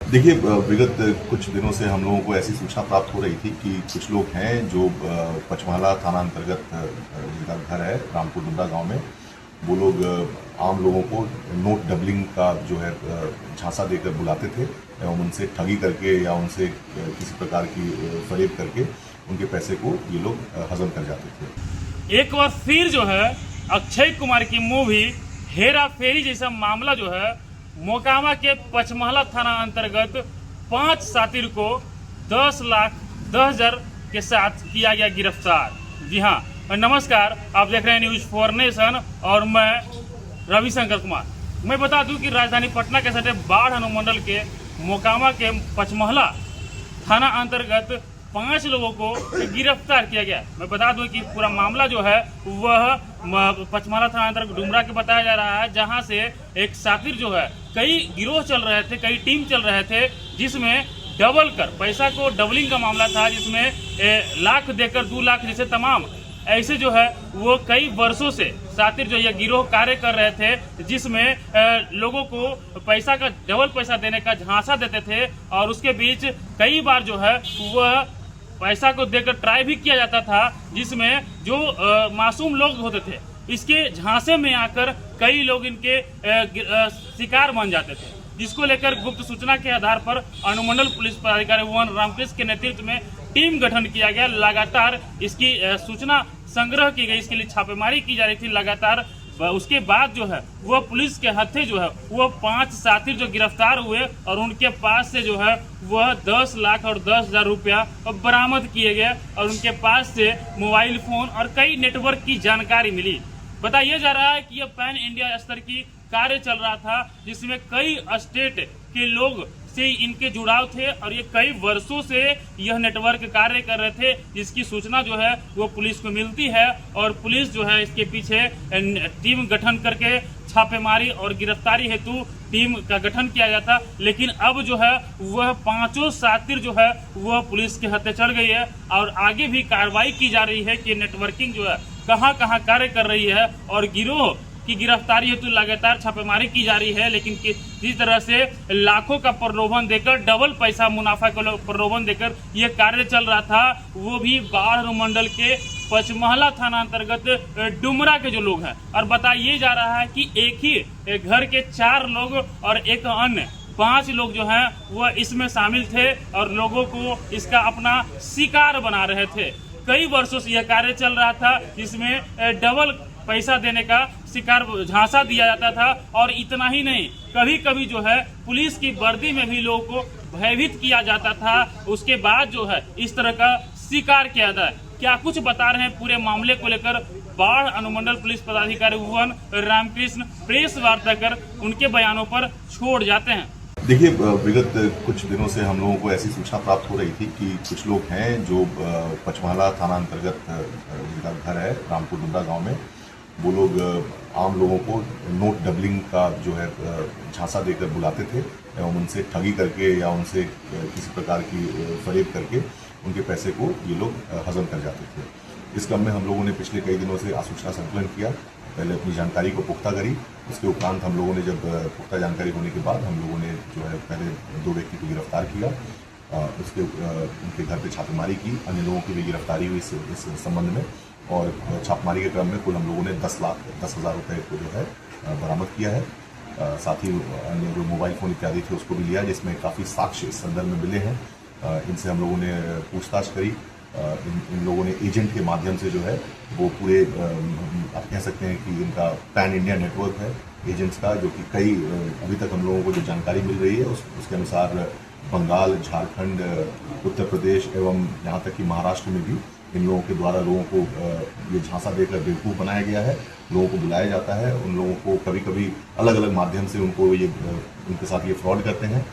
देखिए, विगत कुछ दिनों से हम लोगों को ऐसी सूचना प्राप्त हो रही थी कि कुछ लोग हैं जो पचमहला थाना अंतर्गत जिनका घर है रामपुर डुमरा गांव में, वो लोग आम लोगों को नोट डबलिंग का जो है झांसा देकर बुलाते थे एवं उनसे ठगी करके या उनसे किसी प्रकार की फरेब करके उनके पैसे को ये लोग हजम कर जाते थे। एक बार फिर जो है अक्षय कुमार की मूवी हेरा फेरी जैसा मामला जो है मोकामा के पचमहला थाना अंतर्गत 5 सातिर को 10,10,000 के साथ किया गया गिरफ्तार। जी हाँ, नमस्कार, आप देख रहे हैं न्यूज 4 नेशन और मैं रविशंकर कुमार। मैं बता दूं कि राजधानी पटना के सटे बाढ़ अनुमंडल के मोकामा के पचमहला थाना अंतर्गत 5 लोगों को गिरफ्तार किया गया। मैं बता दूं कि पूरा मामला जो है वह पचमहला थाना अंतर्गत डुमरा के बताया जा रहा है, जहां से एक सातिर जो है कई गिरोह चल रहे थे, कई टीम चल रहे थे, जिसमें डबल कर पैसा को डबलिंग का मामला था, जिसमें लाख देकर 2 लाख जैसे तमाम ऐसे जो है वो कई वर्षों से सातिर जो ये गिरोह कार्य कर रहे थे, जिसमें लोगों को पैसा का डबल पैसा देने का झांसा देते थे और उसके बीच कई बार जो है वह पैसा को देकर ट्राई भी किया जाता था, जिसमें जो मासूम लोग होते थे इसके झांसे में आकर कई लोग इनके शिकार बन जाते थे, जिसको लेकर गुप्त सूचना के आधार पर अनुमंडल पुलिस पदाधिकारी वन रामकृष्ण के नेतृत्व में टीम गठन किया गया। लगातार इसकी सूचना संग्रह की गई, इसके लिए छापेमारी की जा रही थी लगातार। उसके बाद जो है वह पुलिस के हत्थे जो है वह 5 साथी जो गिरफ्तार हुए और उनके पास से जो है वह 10 लाख और 10,000 रुपया बरामद किए गए और उनके पास से मोबाइल फोन और कई नेटवर्क की जानकारी मिली। बताया जा रहा है कि यह पैन इंडिया स्तर की कार्य चल रहा था, जिसमें कई स्टेट के लोग से इनके जुड़ाव थे और ये कई वर्षों से यह नेटवर्क कार्य कर रहे थे, जिसकी सूचना जो है वो पुलिस को मिलती है और पुलिस जो है इसके पीछे टीम गठन करके छापेमारी और गिरफ्तारी हेतु टीम का गठन किया गया था। लेकिन अब जो है वह 5 सातिर जो है वह पुलिस के हत्थे चढ़ गई है और आगे भी कार्रवाई की जा रही है कि नेटवर्किंग जो है कहां कहां कार्य कर रही है और गिरोह की गिरफ्तारी हेतु लगातार छापेमारी की जा रही है। लेकिन जिस तरह से लाखों का प्रलोभन देकर डबल पैसा मुनाफा का प्रलोभन देकर यह कार्य चल रहा था, वो भी बाढ़ अनुमंडल के पचमहला थाना अंतर्गत डुमरा के जो लोग हैं। और बताइए जा रहा है कि एक ही घर के 4 लोग और एक अन्य 5 लोग जो हैं वह इसमें शामिल थे और लोगों को इसका अपना शिकार बना रहे थे। कई वर्षों से यह कार्य चल रहा था, जिसमें डबल पैसा देने का शिकार झांसा दिया जाता था और इतना ही नहीं, कभी कभी जो है पुलिस की वर्दी में भी लोगों को भयभीत किया जाता था। उसके बाद जो है इस तरह का शिकार किया जाता है। क्या कुछ बता रहे हैं पूरे मामले को लेकर बाढ़ अनुमंडल पुलिस पदाधिकारी वन रामकृष्ण प्रेस वार्ता कर उनके बयानों पर छोड़ जाते हैं। देखिए, विगत कुछ दिनों से हम लोगों को ऐसी सूचना प्राप्त हो रही थी कि कुछ लोग हैं जो पचमहला थाना अंतर्गत जिनका घर है रामपुर डुमरा गांव में, वो लोग आम लोगों को नोट डबलिंग का जो है झांसा देकर बुलाते थे एवं उनसे ठगी करके या उनसे किसी प्रकार की फरेब करके उनके पैसे को ये लोग हजम कर जाते थे। इस क्रम में हम लोगों ने पिछले कई दिनों से आसूचना संकलन किया, पहले अपनी जानकारी को पुख्ता करी। उसके उपरांत हम लोगों ने जब पुख्ता जानकारी होने के बाद हम लोगों ने जो है पहले 2 व्यक्ति को गिरफ्तार किया, उनके घर पे छापेमारी की, अन्य लोगों की भी गिरफ्तारी हुई इस संबंध में। और छापेमारी के क्रम में कुल हम लोगों ने 10,10,000 रुपये को जो है बरामद किया है। साथ ही अन्य जो मोबाइल फ़ोन इत्यादि थे उसको भी लिया, जिसमें काफ़ी साक्ष्य इस संदर्भ में मिले हैं। इनसे हम लोगों ने पूछताछ करी। इन लोगों ने एजेंट के माध्यम से जो है वो पूरे आप कह सकते हैं कि इनका पैन इंडिया नेटवर्क है एजेंट्स का, जो कि कई अभी तक हम लोगों को जो जानकारी मिल रही है उसके अनुसार बंगाल, झारखंड, उत्तर प्रदेश एवं यहाँ तक कि महाराष्ट्र में भी इन लोगों के द्वारा लोगों को ये झांसा देकर बेवकूफ़ बनाया गया है। लोगों को बुलाया जाता है, उन लोगों को कभी कभी अलग अलग माध्यम से उनके साथ ये फ्रॉड करते हैं।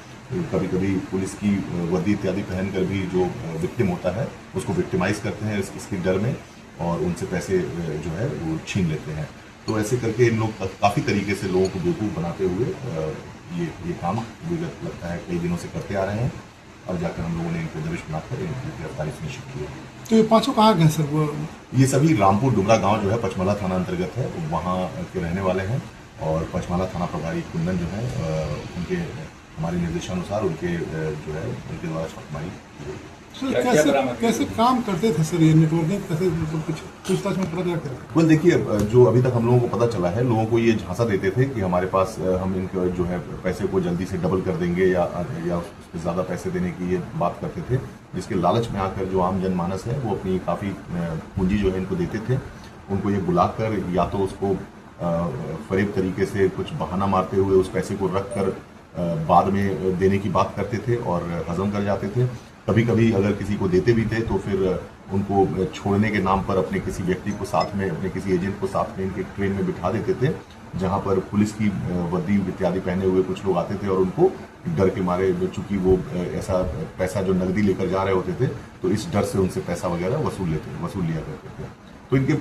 कभी कभी पुलिस की वर्दी इत्यादि पहनकर भी जो विक्टिम होता है उसको विक्टिमाइज करते हैं इसके डर में और उनसे पैसे जो है वो छीन लेते हैं। तो ऐसे करके इन लोग काफ़ी तरीके से लोगों को बेवकूफ़ बनाते हुए ये काम विगत लगता है कई दिनों से करते आ रहे हैं और जाकर हम लोगों ने इनको दबिश बनाकर इनकी गिरफ्तारी सुनिश्चित की है। तो ये 5 कहाँ गए सर? वो ये सभी रामपुर डुमरा गांव जो है पचमहला थाना अंतर्गत है, वहाँ के रहने वाले हैं और पचमहला थाना प्रभारी कुंदन जो है उनके हमारे निर्देशानुसार उनके जो है उनके द्वारा छापेमारी की गई। सर कैसे काम करते थे सर ये नेटवर्किंग कैसे मतलब कुछ पूछताछ में पता क्या वेल देखिए, जो अभी तक हम लोगों को पता चला है, लोगों को ये झांसा देते थे कि हमारे पास हम इनके जो है पैसे को जल्दी से डबल कर देंगे या उससे ज़्यादा पैसे देने की ये बात करते थे, जिसके लालच में आकर जो आम जनमानस है वो अपनी काफ़ी पूंजी जो है इनको देते थे। उनको ये बुलाकर या तो उसको फरेब तरीके से कुछ बहाना मारते हुए उस पैसे को रख कर बाद में देने की बात करते थे और हजम कर जाते थे। कभी कभी अगर किसी को देते भी थे तो फिर उनको छोड़ने के नाम पर अपने किसी व्यक्ति को साथ में, अपने किसी एजेंट को साथ में इनके ट्रेन में बिठा देते थे, जहां पर पुलिस की वर्दी इत्यादि पहने हुए कुछ लोग आते थे और उनको डर के मारे, चूंकि वो ऐसा पैसा जो नकदी लेकर जा रहे होते थे तो इस डर से उनसे पैसा वगैरह वसूल लिया करते थे। तो इनके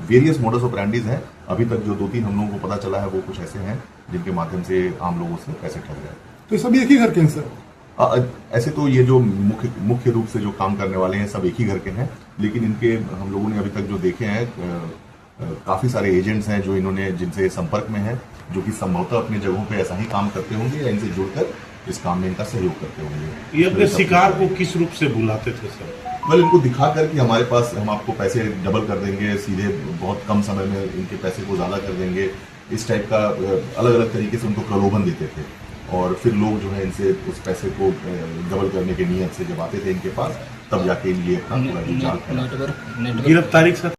वेरियस मोडस ऑपरेंडीज हैं। अभी तक जो 2-3 हम लोगों को पता चला है वो कुछ ऐसे हैं जिनके माध्यम से आम लोगों से पैसे ठग रहे हैं। तो सभी एक ही घर के हैं सर? ऐसे तो ये जो मुख्य रूप से जो काम करने वाले हैं सब एक ही घर के हैं, लेकिन इनके हम लोगों ने अभी तक जो देखे हैं काफी सारे एजेंट्स हैं जो इन्होंने जिनसे संपर्क में हैं, जो कि संभवतः अपनी जगहों पे ऐसा ही काम करते होंगे या इनसे जुड़कर इस काम में इनका सहयोग करते होंगे। ये अपने शिकार को किस रूप से बुलाते थे सर? वेल इनको दिखाकर कि हमारे पास हम आपको पैसे डबल कर देंगे, सीधे बहुत कम समय में इनके पैसे को ज्यादा कर देंगे, इस टाइप का अलग अलग तरीके से उनको प्रलोभन देते थे। और फिर लोग जो है इनसे उस पैसे को डबल करने के नियत से जब आते थे इनके पास, तब जाके ये अपना पूरा जो जाल फैला। गिरफ्तारी के साथ